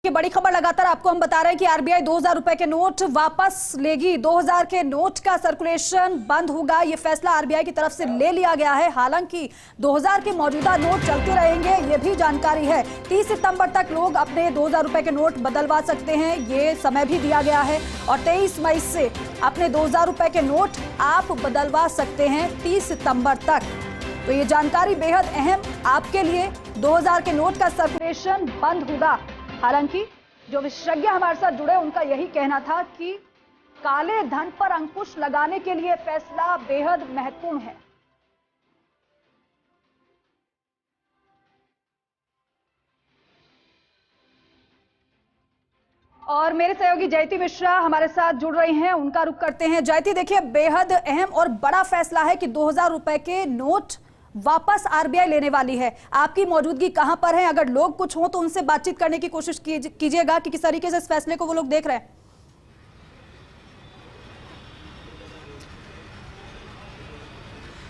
की बड़ी खबर लगातार आपको हम बता रहे हैं कि आरबीआई 2000 रुपए के नोट वापस लेगी। 2000 के नोट का सर्कुलेशन बंद होगा। ये फैसला आरबीआई की तरफ से ले लिया गया है। हालांकि 2000 के मौजूदा नोट चलते रहेंगे, ये भी जानकारी है। 30 सितंबर तक लोग अपने 2000 रुपए के नोट बदलवा सकते हैं, ये समय भी दिया गया है। और 23 मई से अपने 2000 रुपए के नोट आप बदलवा सकते हैं 30 सितंबर तक। तो ये जानकारी बेहद अहम आपके लिए। 2000 के नोट का सर्कुलेशन बंद होगा। हालांकि जो विशेषज्ञ हमारे साथ जुड़े उनका यही कहना था कि काले धन पर अंकुश लगाने के लिए फैसला बेहद महत्वपूर्ण है। और मेरे सहयोगी जयती मिश्रा हमारे साथ जुड़ रही हैं, उनका रुख करते हैं। जयती, देखिए बेहद अहम और बड़ा फैसला है कि 2000 रुपए के नोट वापस आरबीआई लेने वाली है। आपकी मौजूदगी कहां पर है? अगर लोग कुछ हो तो उनसे बातचीत करने की कोशिश कीजिएगा कि किस तरीके से इस फैसले को वो लोग देख रहे हैं।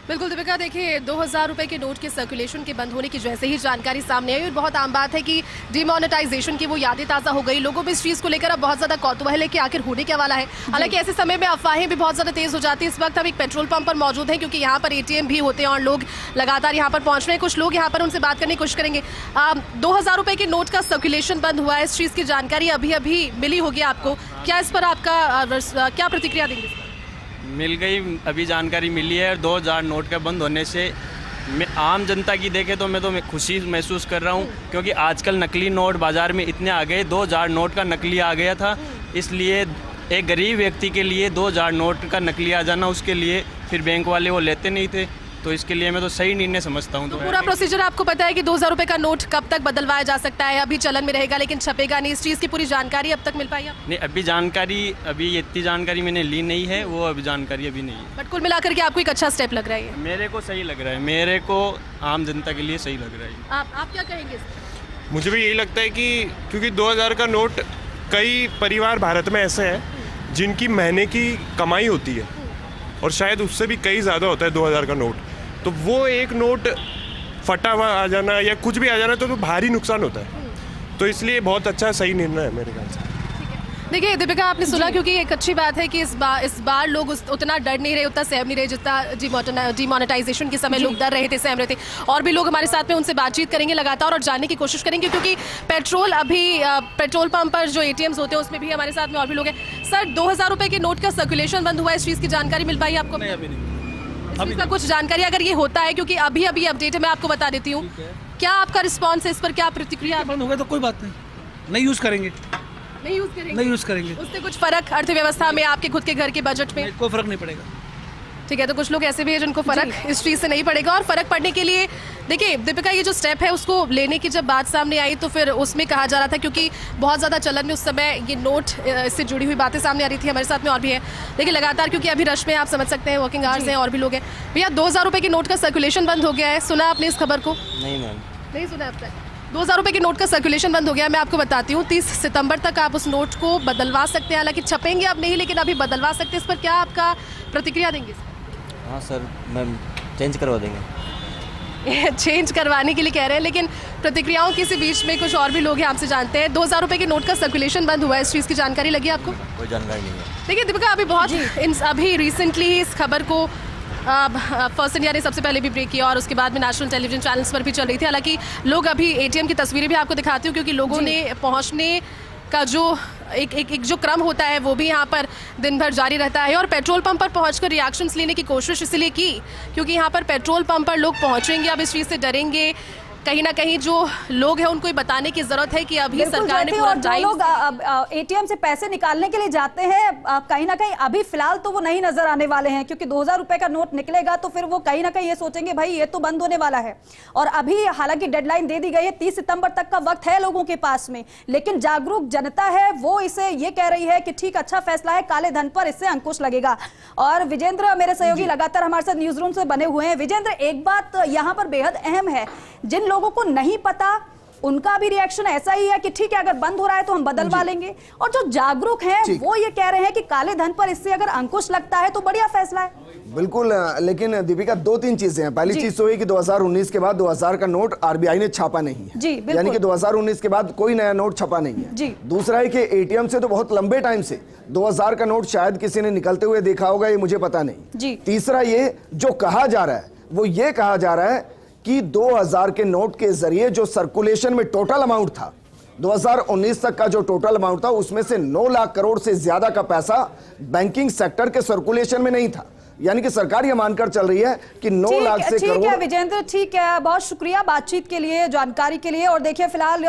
बिल्कुल दीपिका, देखिए 2000 रुपए के नोट के सर्कुलेशन के बंद होने की जैसे ही जानकारी सामने आई, और बहुत आम बात है कि डिमोनेटाइजेशन की वो यादें ताज़ा हो गई। लोगों में इस चीज़ को लेकर अब बहुत ज़्यादा कौतूहल है कि आखिर होने क्या वाला है। हालांकि ऐसे समय में अफवाहें भी बहुत ज़्यादा तेज़ हो जाती है। इस वक्त हम एक पेट्रोल पंप पर मौजूद हैं, क्योंकि यहाँ पर ATM भी होते हैं और लोग लगातार यहाँ पर पहुँच रहे हैं। कुछ लोग यहाँ पर उनसे बात करने की कोशिश करेंगे। 2000 रुपए के नोट का सर्कुलेशन बंद हुआ है, इस चीज़ की जानकारी अभी अभी मिली होगी आपको। क्या इस पर आपका क्या प्रतिक्रिया देंगे? मिल गई, अभी जानकारी मिली है। 2000 नोट के बंद होने से आम जनता की देखे तो मैं खुशी महसूस कर रहा हूँ, क्योंकि आजकल नकली नोट बाज़ार में इतने आ गए। 2000 नोट का नकली आ गया था, इसलिए एक गरीब व्यक्ति के लिए 2000 नोट का नकली आ जाना, उसके लिए फिर बैंक वाले वो लेते नहीं थे। तो इसके लिए मैं तो सही निर्णय समझता हूँ। तो पूरा प्रोसीजर आपको पता है कि 2000 रुपए का नोट कब तक बदलवाया जा सकता है? अभी चलन में रहेगा लेकिन छपेगा नहीं, इस चीज़ की पूरी जानकारी अब तक मिल पाई है? नहीं, अभी इतनी जानकारी मैंने ली नहीं है, वो अभी जानकारी अभी नहीं है। बट कुल मिलाकर के आपको एक अच्छा स्टेप लग रहा है? मेरे को सही लग रहा है, मेरे को आम जनता के लिए सही लग रहा है। आप क्या कहेंगे? मुझे भी यही लगता है कि क्योंकि 2000 का नोट, कई परिवार भारत में ऐसे हैं जिनकी महीने की कमाई होती है और शायद उससे भी कई ज़्यादा होता है 2000 का नोट। तो वो एक नोट फटा हुआ आ जाना या कुछ भी आ जाना तो भारी नुकसान होता है। तो इसलिए बहुत अच्छा सही निर्णय है मेरे ख्याल से। देखिए दीपिका, आपने सुना, क्योंकि एक अच्छी बात है कि इस बार लोग उतना डर नहीं रहे, उतना सहम नहीं रहे जितना डिमोनेटाइजेशन के समय लोग डर रहे थे, सहम रहे थे। और भी लोग हमारे साथ में उनसे बातचीत करेंगे लगातार और जानने की कोशिश करेंगे, क्योंकि पेट्रोल पंप पर जो ATMs होते हैं उसमें भी हमारे साथ में और भी लोग हैं। सर, 2000 रुपए के नोट का सर्कुलेशन बंद हुआ है, इस चीज़ की जानकारी मिल पाई आपको? नहीं, अभी नहीं। इसका कुछ जानकारी अगर ये होता है, क्योंकि अभी अपडेट है, मैं आपको बता देती हूँ। क्या आपका रिस्पॉन्स है इस पर? क्या प्रतिक्रिया? बंद हो गया तो कोई बात नहीं यूज़ करेंगे। नहीं यूज़ करेंगे। उससे कुछ फर्क अर्थव्यवस्था में, आपके खुद के घर के बजट में? कोई फर्क नहीं पड़ेगा। ठीक है, तो कुछ लोग ऐसे भी हैं जिनको फर्क इस चीज़ से नहीं पड़ेगा। और फर्क पड़ने के लिए देखिए दीपिका, ये जो स्टेप है उसको लेने की जब बात सामने आई तो फिर उसमें कहा जा रहा था, क्योंकि बहुत ज़्यादा चलन में उस समय ये नोट इससे जुड़ी हुई बातें सामने आ रही थी। हमारे साथ में और भी है, लेकिन लगातार क्योंकि अभी रश में आप समझ सकते हैं, वर्किंग आवर्स हैं और भी लोग हैं। भैया, 2000 रुपए के नोट का सर्कुलेशन बंद हो गया है, सुना आपने इस खबर को? नहीं मैम, नहीं सुना अब तक। 2000 रुपए के नोट का सर्कुलेशन बंद हो गया। मैं आपको बताती हूँ, 30 सितंबर तक आप उस नोट को बदलवा सकते हैं। हालांकि छपेंगे अब नहीं, लेकिन अभी बदलवा सकते हैं। इस पर क्या आपका प्रतिक्रिया देंगे? हाँ सर, मैम चेंज करवा देंगे। चेंज करवाने के लिए कह रहे हैं, लेकिन प्रतिक्रियाओं के बीच में कुछ और भी लोग हैं, आपसे जानते हैं। 2000 रुपए के नोट का सर्कुलेशन बंद हुआ है, इस चीज़ की जानकारी लगी आपको? कोई जानकारी नहीं है। देखिए दीपिका, अभी रिसेंटली ही इस खबर को फर्स्ट इंडिया ने सबसे पहले भी ब्रेक किया और उसके बाद में नेशनल टेलीविजन चैनल्स पर भी चल रही थी। हालांकि लोग अभी ATM की तस्वीरें भी आपको दिखाती हूँ, क्योंकि लोगों ने पहुँचने का जो एक जो क्रम होता है वो भी यहाँ पर दिन भर जारी रहता है। और पेट्रोल पंप पर पहुंचकर रिएक्शंस लेने की कोशिश इसलिए की क्योंकि यहाँ पर पेट्रोल पंप पर लोग पहुँचेंगे, अब इस चीज़ से डरेंगे। कहीं ना कहीं जो लोग हैं उनको ये बताने की जरूरत है कि अभी सरकार ने पूरा जो लोग ATM से पैसे निकालने के लिए जाते हैं, कहीं ना कहीं अभी फिलहाल तो वो नहीं नजर आने वाले हैं, क्योंकि 2000 रुपए का नोट निकलेगा तो फिर वो कहीं ना कहीं ये सोचेंगे भाई ये तो बंद होने वाला है। और अभी हालांकि डेडलाइन दे दी गई है, 30 सितंबर तक का वक्त है लोगों के पास में, लेकिन जागरूक जनता है वो इसे ये कह रही है कि ठीक, अच्छा फैसला है, काले धन पर इससे अंकुश लगेगा। और विजेंद्र मेरे सहयोगी लगातार हमारे साथ न्यूज रूम से बने हुए हैं। विजेंद्र, एक बात यहाँ पर बेहद अहम है, जिन लोगों को नहीं पता उनका भी रिएक्शन ऐसा ही है कि ठीक है, अगर बंद हो रहा है तो हम बदलवा लेंगे। और जो जागरूक हैं वो ये कह रहे हैं कि काले धन पर इससे अगर अंकुश लगता है तो बढ़िया फैसला है। बिल्कुल, लेकिन दीपिका दो तीन चीजें हैं। पहली चीज तो है कि 2019 के बाद 2000 का नोट आरबीआई ने छापा नहीं है जी, बिल्कुल। यानी कि 2019 के बाद कोई नया नोट छपा नहीं है जी। दूसरा है कि एटीएम से तो बहुत लंबे टाइम से 2000 का नोट शायद किसी ने निकलते हुए देखा होगा, ये मुझे पता नहीं जी। तीसरा ये जो कहा जा रहा है वो ये कहा जा रहा है कि 2000 के नोट के जरिए जो सर्कुलेशन में टोटल अमाउंट था 2019 तक का जो टोटल अमाउंट था उसमें से 9 लाख करोड़ से ज्यादा का पैसा बैंकिंग सेक्टर के सर्कुलेशन में नहीं था। यानी कि सरकार ये मानकर चल रही है कि 9 लाख से ठीक करोड़। है विजेंद्र, ठीक है, बहुत शुक्रिया बातचीत के लिए, जानकारी के लिए। और देखिए फिलहाल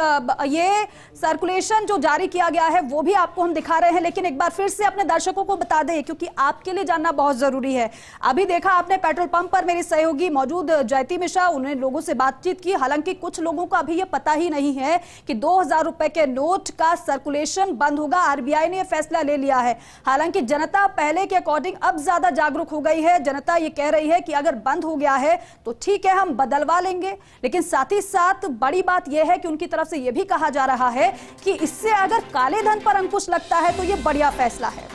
ये सर्कुलेशन जो जारी किया गया है वो भी आपको हम दिखा रहे हैं, लेकिन एक बार फिर से अपने दर्शकों को बता दें क्योंकि आपके लिए जानना बहुत जरूरी है। अभी देखा आपने पेट्रोल पंप पर मेरी सहयोगी मौजूद जयती मिश्रा, उन्होंने लोगों से बातचीत की। हालांकि कुछ लोगों को अभी ये पता ही नहीं है कि 2000 रुपए के नोट का सर्कुलेशन बंद होगा। आरबीआई ने यह फैसला ले लिया है। हालांकि जनता पहले के अकॉर्डिंग अब ज्यादा जागरूक गई है। जनता ये कह रही है कि अगर बंद हो गया है तो ठीक है, हम बदलवा लेंगे। लेकिन साथ ही साथ बड़ी बात यह है कि उनकी तरफ से यह भी कहा जा रहा है कि इससे अगर काले धन पर अंकुश लगता है तो यह बढ़िया फैसला है।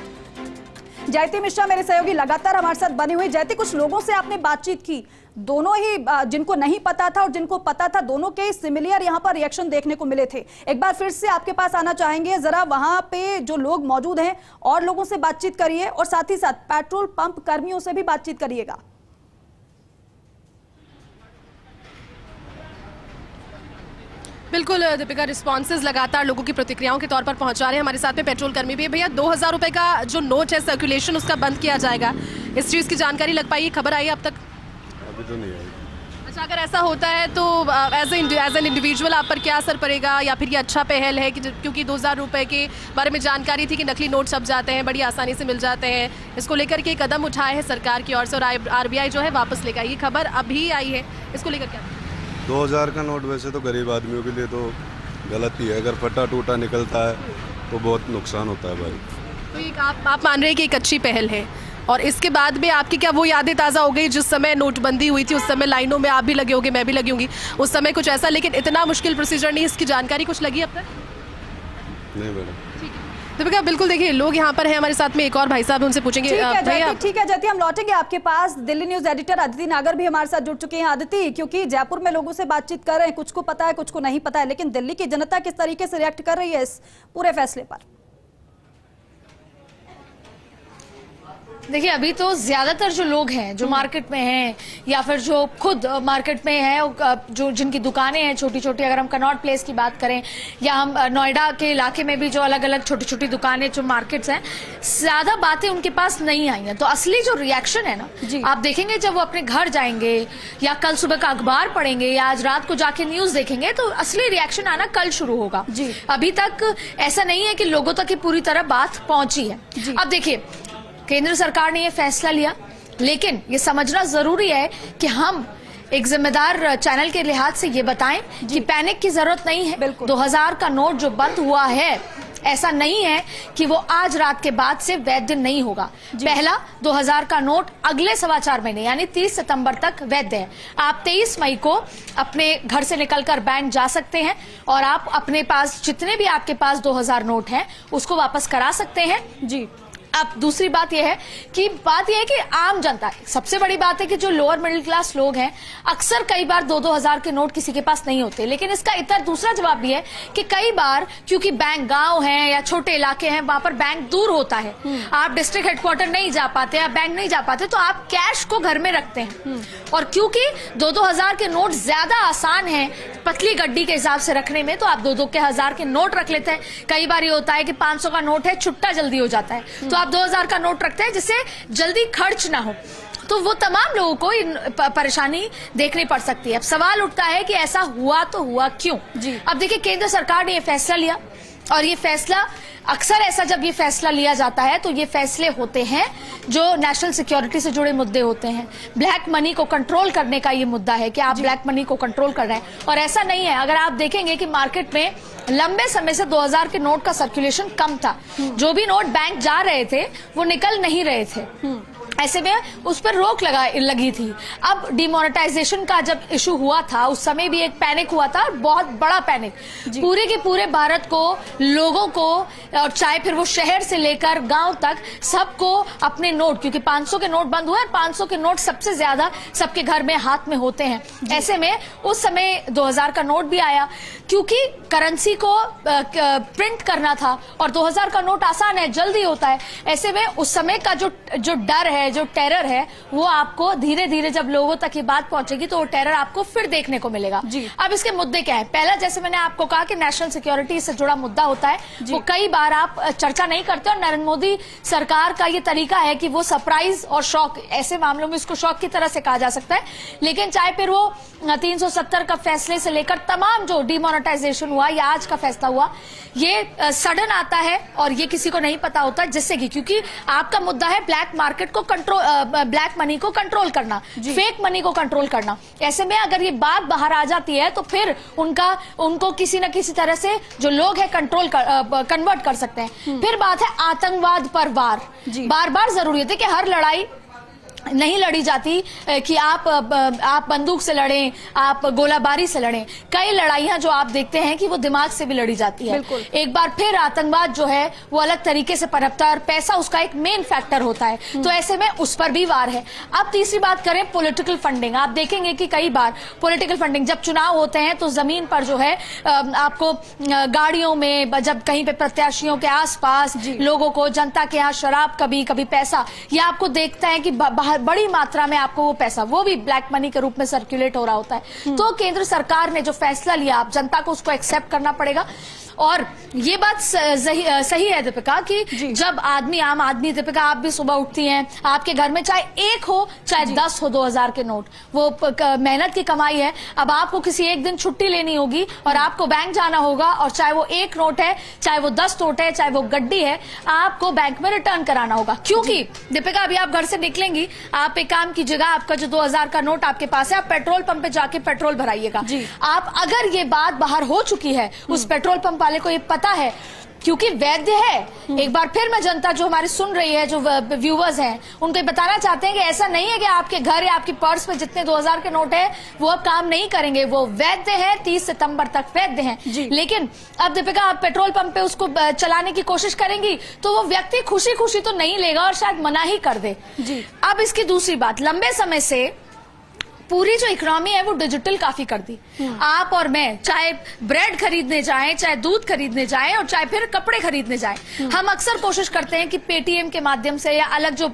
जयती मिश्रा मेरे सहयोगी लगातार हमारे साथ बने हुए। जयती, कुछ लोगों से आपने बातचीत की, दोनों ही जिनको नहीं पता था और जिनको पता था, दोनों के सिमिलर यहां पर रिएक्शन देखने को मिले थे। एक बार फिर से आपके पास आना चाहेंगे, जरा वहां पे जो लोग मौजूद हैं और लोगों से बातचीत करिए और साथ ही साथ पेट्रोल पंप कर्मियों से भी बातचीत करिएगा। बिल्कुल दीपिका, रिस्पॉन्सेज लगातार लोगों की प्रतिक्रियाओं के तौर पर पहुंचा रहे हैं। हमारे साथ में पेट्रोल कर्मी भी है। भैया, 2000 रुपए का जो नोट है सर्कुलेशन उसका बंद किया जाएगा, इस चीज़ की जानकारी लग पाई, खबर आई अब तक? अभी तो नहीं आई। अच्छा, अगर ऐसा होता है तो एज एन इंडिविजुअल आप पर क्या असर पड़ेगा, या फिर ये अच्छा पहल है कि क्योंकि 2000 रुपए के बारे में जानकारी थी कि नकली नोट छप जाते हैं, बड़ी आसानी से मिल जाते हैं, इसको लेकर के कदम उठाए हैं सरकार की ओर से और आरबीआई जो है वापस लेकर आई, ये खबर अभी आई है, इसको लेकर क्या? 2000 का नोट वैसे तो गरीब आदमियों के लिए तो गलत ही है, अगर फटा टूटा निकलता है तो बहुत नुकसान होता है भाई। तो ये आप मान रहे हैं कि एक अच्छी पहल है, और इसके बाद में आपकी क्या वो यादें ताज़ा हो गई जिस समय नोटबंदी हुई थी, उस समय लाइनों में आप भी लगे होंगे, मैं भी लगी होंगी उस समय कुछ ऐसा, लेकिन इतना मुश्किल प्रोसीजर नहीं, इसकी जानकारी कुछ लगी अब तक? नहीं मैडम। ठीक है दीपिका, बिल्कुल देखिए लोग यहाँ पर हैं हमारे साथ में, एक और भाई साहब उनसे पूछेंगे। ठीक है जयती, हम लौटेंगे आपके पास। दिल्ली न्यूज एडिटर अदिति नागर भी हमारे साथ जुड़ चुके हैं। अदिति, क्योंकि जयपुर में लोगों से बातचीत कर रहे हैं, कुछ को पता है कुछ को नहीं पता है, लेकिन दिल्ली की जनता किस तरीके से रिएक्ट कर रही है इस पूरे फैसले पर? देखिए, अभी तो ज्यादातर जो लोग हैं जो मार्केट में हैं या फिर जो खुद मार्केट में हैं, जो जिनकी दुकानें हैं छोटी छोटी, अगर हम कनॉट प्लेस की बात करें या हम नोएडा के इलाके में भी जो अलग अलग छोटी छोटी दुकानें जो मार्केट्स हैं, ज्यादा बातें उनके पास नहीं आई हैं। तो असली जो रिएक्शन है ना, आप देखेंगे जब वो अपने घर जाएंगे या कल सुबह का अखबार पढ़ेंगे या आज रात को जाके न्यूज देखेंगे, तो असली रिएक्शन आना कल शुरू होगा। अभी तक ऐसा नहीं है कि लोगों तक ये पूरी तरह बात पहुंची है। अब देखिए, केंद्र सरकार ने ये फैसला लिया, लेकिन ये समझना जरूरी है कि हम एक जिम्मेदार चैनल के लिहाज से ये बताएं कि पैनिक की जरूरत नहीं है। 2000 का नोट जो बंद हुआ है, ऐसा नहीं है कि वो आज रात के बाद से वैध नहीं होगा। पहला 2000 का नोट अगले 4.25 महीने यानी 30 सितंबर तक वैध है। आप 23 मई को अपने घर से निकलकर बैंक जा सकते हैं और आप अपने पास जितने भी आपके पास 2000 नोट हैं उसको वापस करा सकते हैं। जी। अब दूसरी बात यह है कि आम जनता, सबसे बड़ी बात है कि जो लोअर मिडिल क्लास लोग हैं, अक्सर कई बार 2-2 हजार के नोट किसी के पास नहीं होते। लेकिन इसका इतर दूसरा जवाब भी है कि कई बार क्योंकि बैंक गांव हैं या छोटे इलाके हैं, वहां पर बैंक दूर होता है, आप डिस्ट्रिक्ट हेडक्वार्टर नहीं जा पाते या बैंक नहीं जा पाते, तो आप कैश को घर में रखते हैं। और क्योंकि 2-2 हजार के नोट ज्यादा आसान है पतली गड्डी के हिसाब से रखने में, तो आप 2-2 के हजार के नोट रख लेते हैं। कई बार ये होता है कि 500 का नोट है, छुट्टा जल्दी हो जाता है, तो 2000 का नोट रखते हैं जिससे जल्दी खर्च ना हो। तो वो तमाम लोगों को परेशानी देखनी पड़ सकती है। अब सवाल उठता है कि ऐसा हुआ तो हुआ क्यों? अब देखिए, केंद्र सरकार ने ये फैसला लिया, और ये फैसला अक्सर ऐसा जब ये फैसला लिया जाता है तो ये फैसले होते हैं जो नेशनल सिक्योरिटी से जुड़े मुद्दे होते हैं। ब्लैक मनी को कंट्रोल करने का ये मुद्दा है कि आप ब्लैक मनी को कंट्रोल कर रहे हैं। और ऐसा नहीं है, अगर आप देखेंगे कि मार्केट में लंबे समय से 2000 के नोट का सर्कुलेशन कम था, जो भी नोट बैंक जा रहे थे वो निकल नहीं रहे थे। ऐसे में उस पर रोक लगी थी। अब डिमोनेटाइजेशन का जब इशू हुआ था उस समय भी एक पैनिक हुआ था, बहुत बड़ा पैनिक। पूरे के पूरे भारत को, लोगों को, और चाहे फिर वो शहर से लेकर गांव तक, सबको अपने नोट, क्योंकि 500 के नोट बंद हुए और 500 के नोट सबसे ज्यादा सबके घर में हाथ में होते हैं। ऐसे में उस समय 2000 का नोट भी आया, क्योंकि करेंसी को प्रिंट करना था और 2000 का नोट आसान है, जल्दी होता है। ऐसे में उस समय का जो डर है, जो टेरर है, वो आपको धीरे धीरे जब लोगों तक ये बात पहुंचेगी तो वो टेरर आपको फिर देखने को मिलेगा। अब इसके मुद्दे क्या है? पहला, जैसे मैंने आपको कहा कि नेशनल सिक्योरिटी से जुड़ा मुद्दा होता है, वो कई बार आप चर्चा नहीं करते, और नरेंद्र मोदी सरकार का ये तरीका है कि वो सरप्राइज और शॉक, ऐसे मामलों में इसको शॉक की तरह से कहा जा सकता है। लेकिन चाहे फिर वो 370 का फैसले से लेकर तमाम जो डिमोनेटाइजेशन हुआ या आज का फैसला हुआ, ये सडन आता है और ये किसी को नहीं पता होता, जिससे कि क्योंकि आपका मुद्दा है ब्लैक मार्केट को कंट्रोल, ब्लैक मनी को कंट्रोल करना, फेक मनी को कंट्रोल करना। ऐसे में अगर ये बात बाहर आ जाती है तो फिर उनको किसी न किसी तरह से जो लोग हैं कन्वर्ट कर सकते हैं। फिर बात है आतंकवाद पर वार। बार बार जरूरी है कि हर लड़ाई नहीं लड़ी जाती कि आप बंदूक से लड़ें, आप गोलाबारी से लड़ें। कई लड़ाइयां जो आप देखते हैं कि वो दिमाग से भी लड़ी जाती है। एक बार फिर आतंकवाद जो है वो अलग तरीके से पनपता है और पैसा उसका एक मेन फैक्टर होता है, तो ऐसे में उस पर भी वार है। अब तीसरी बात करें पॉलिटिकल फंडिंग। आप देखेंगे कि कई बार पॉलिटिकल फंडिंग, जब चुनाव होते हैं तो जमीन पर जो है आपको गाड़ियों में, जब कहीं पे प्रत्याशियों के आसपास लोगों को, जनता के यहाँ शराब, कभी कभी पैसा, यह आपको देखता है कि बड़ी मात्रा में आपको वो पैसा, वो भी ब्लैक मनी के रूप में सर्कुलेट हो रहा होता है। तो केंद्र सरकार ने जो फैसला लिया, आप जनता को उसको एक्सेप्ट करना पड़ेगा। और ये बात सही है दीपिका कि जब आम आदमी, दीपिका आप भी सुबह उठती हैं, आपके घर में चाहे एक हो चाहे 10 हो 2000 के नोट, वो मेहनत की कमाई है। अब आपको किसी एक दिन छुट्टी लेनी होगी और आपको बैंक जाना होगा, और चाहे वो एक नोट है, चाहे वो 10 नोट है, चाहे वो गड्डी है, आपको बैंक में रिटर्न कराना होगा। क्योंकि दीपिका अभी आप घर से निकलेंगी, आप एक काम कीजिएगा, आपका जो 2000 का नोट आपके पास है, आप पेट्रोल पंप पे जाके पेट्रोल भराइएगा। आप अगर ये बात बाहर हो चुकी है, उस पेट्रोल पंप वाले को ये पता है, क्योंकि वैध है। एक बार फिर मैं जनता जो हमारी सुन रही है, जो व्यूवर्स हैं, उनको बताना चाहते हैं कि ऐसा नहीं है कि आपके घर या आपकी पर्स में जितने 2000 के नोट है वो अब काम नहीं करेंगे, वो वैध है, 30 सितंबर तक वैध हैं। लेकिन अब दीपिका आप पेट्रोल पंप पे उसको चलाने की कोशिश करेंगी तो वो व्यक्ति खुशी खुशी तो नहीं लेगा और शायद मना ही कर दे। अब इसकी दूसरी बात, लंबे समय से पूरी जो इकोनॉमी है वो डिजिटल काफी कर दी। आप और मैं चाहे ब्रेड खरीदने जाएं, चाहे दूध खरीदने जाएं, और चाहे फिर कपड़े खरीदने जाएं, हम अक्सर कोशिश करते हैं कि पेटीएम के माध्यम से या अलग जो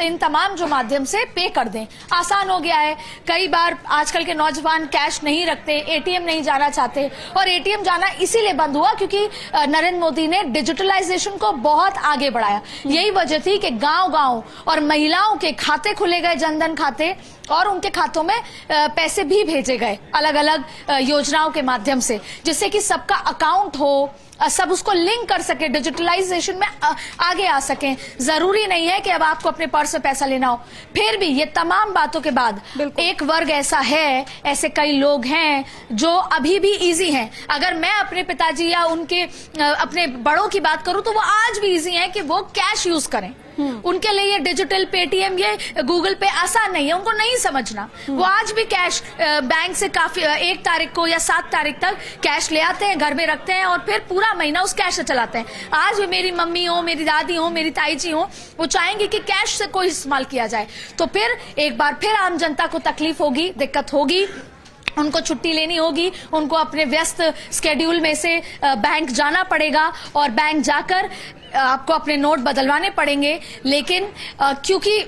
इन तमाम जो माध्यम से पे कर दें। आसान हो गया है। कई बार आजकल के नौजवान कैश नहीं रखते, एटीएम नहीं जाना चाहते, और एटीएम जाना इसीलिए बंद हुआ क्योंकि नरेंद्र मोदी ने डिजिटलाइजेशन को बहुत आगे बढ़ाया। यही वजह थी कि गांव-गांव और महिलाओं के खाते खुले गए, जनधन खाते, और उनके खातों में पैसे भी भेजे गए अलग अलग योजनाओं के माध्यम से, जिससे कि सबका अकाउंट हो, सब उसको लिंक कर सके, डिजिटलाइजेशन में आगे आ सके। जरूरी नहीं है कि अब आपको अपने पर्स से पैसा लेना हो। फिर भी ये तमाम बातों के बाद एक वर्ग ऐसा है, ऐसे कई लोग हैं जो अभी भी इजी हैं। अगर मैं अपने पिताजी या उनके अपने बड़ों की बात करूं तो वो आज भी इजी हैं कि वो कैश यूज करें। उनके लिए ये डिजिटल पेटीएम, ये गूगल पे आसान नहीं है, उनको नहीं समझना। वो आज भी कैश बैंक से काफी 1 तारीख को या 7 तारीख तक कैश ले आते हैं, घर में रखते हैं और फिर पूरा महीना उस कैश से चलाते हैं। आज भी मेरी मम्मी हो, मेरी दादी हो, मेरी ताई जी हो, वो चाहेंगे कि कैश से कोई इस्तेमाल किया जाए। तो फिर एक बार फिर आम जनता को तकलीफ होगी, दिक्कत होगी, उनको छुट्टी लेनी होगी, उनको अपने व्यस्त स्केड्यूल में से बैंक जाना पड़ेगा और बैंक जाकर आपको अपने नोट बदलवाने पड़ेंगे। लेकिन क्योंकि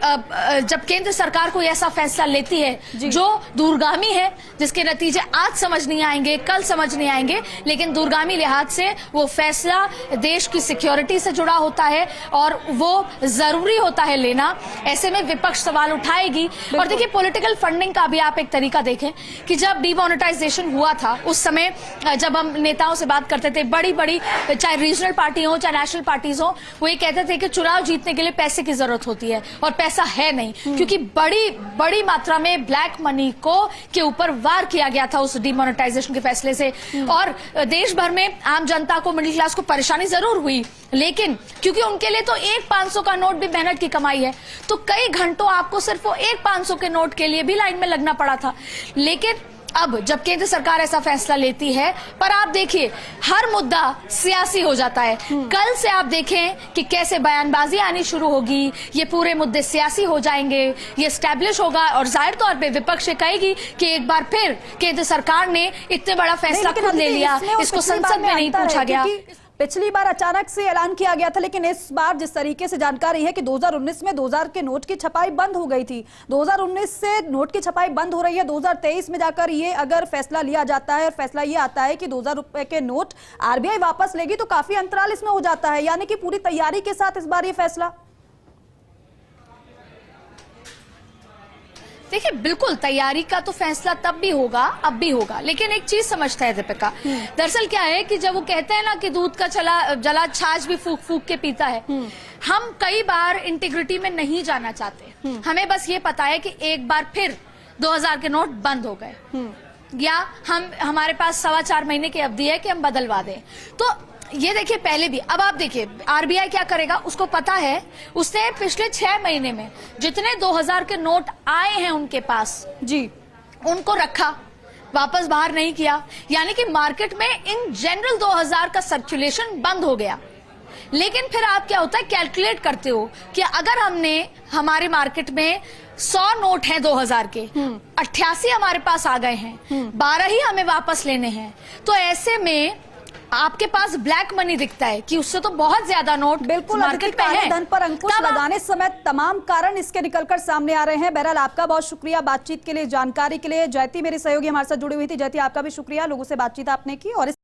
जब केंद्र सरकार कोई ऐसा फैसला लेती है जो दूरगामी है, जिसके नतीजे आज समझ नहीं आएंगे, कल समझ नहीं आएंगे, लेकिन दूरगामी लिहाज से वो फैसला देश की सिक्योरिटी से जुड़ा होता है और वो जरूरी होता है लेना। ऐसे में विपक्ष सवाल उठाएगी। और देखिए पॉलिटिकल फंडिंग का भी आप एक तरीका देखें कि जब डिमोनेटाइजेशन हुआ था उस समय जब हम नेताओं से बात करते थे, बड़ी बड़ी चाहे रीजनल पार्टी हो चाहे नेशनल पार्टी मरीज हों, वो ये कहते थे कि चुनाव जीतने के लिए पैसे की जरूरत होती है, और पैसा है नहीं, क्योंकि बड़ी मात्रा में ब्लैक मनी के ऊपर वार किया गया था उस डिमोनेटाइजेशन के फैसले से। और देश भर में आम जनता को, मिडिल क्लास को परेशानी जरूर हुई, लेकिन क्योंकि उनके लिए तो एक 500 का नोट भी मेहनत की कमाई है, तो कई घंटों आपको सिर्फ वो एक 500 के नोट के लिए भी लाइन में लगना पड़ा था। लेकिन अब जब केंद्र सरकार ऐसा फैसला लेती है, पर आप देखिए हर मुद्दा सियासी हो जाता है। कल से आप देखें कि कैसे बयानबाजी आनी शुरू होगी, ये पूरे मुद्दे सियासी हो जाएंगे, ये एस्टैब्लिश होगा, और जाहिर तौर पे विपक्ष कहेगी कि एक बार फिर केंद्र सरकार ने इतने बड़ा फैसला खुद ले लिया, इसको संसद में नहीं पूछा गया। पिछली बार अचानक से ऐलान किया गया था, लेकिन इस बार जिस तरीके से जानकारी है कि 2019 में 2000 के नोट की छपाई बंद हो गई थी, 2019 से नोट की छपाई बंद हो रही है, 2023 में जाकर ये अगर फैसला लिया जाता है और फैसला ये आता है कि 2000 रुपए के नोट आरबीआई वापस लेगी, तो काफी अंतराल इसमें हो जाता है, यानी कि पूरी तैयारी के साथ इस बार ये फैसला। देखिए बिल्कुल तैयारी का तो फैसला तब भी होगा, अब भी होगा, लेकिन एक चीज समझता है दीपिका, दरअसल क्या है कि जब वो कहते हैं ना कि दूध का जला छाछ भी फूक फूक के पीता है, हम कई बार इंटीग्रिटी में नहीं जाना चाहते, हमें बस ये पता है कि एक बार फिर 2000 के नोट बंद हो गए, या हमारे पास 4.25 महीने की अवधि है कि हम बदलवा दें। तो ये देखिए पहले भी, अब आप देखिए आरबीआई क्या करेगा, उसको पता है, उसने पिछले 6 महीने में जितने 2000 के नोट आए हैं उनके पास जी, उनको रखा, वापस बाहर नहीं किया, यानी कि मार्केट में इन जनरल 2000 का सर्कुलेशन बंद हो गया। लेकिन फिर आप क्या होता है, कैलकुलेट करते हो कि अगर हमारे मार्केट में 100 नोट हैं 2000 के, 88 हमारे पास आ गए हैं, 12 ही हमें वापस लेने हैं, तो ऐसे में आपके पास ब्लैक मनी दिखता है कि उससे तो बहुत ज्यादा नोट बिल्कुल मार्केट में है। धन पर अंकुश लगाने समय तमाम कारण इसके निकलकर सामने आ रहे हैं। बहरहाल आपका बहुत शुक्रिया बातचीत के लिए, जानकारी के लिए। जयती मेरी सहयोगी हमारे साथ जुड़ी हुई थी। जयती आपका भी शुक्रिया, लोगों से बातचीत आपने की। और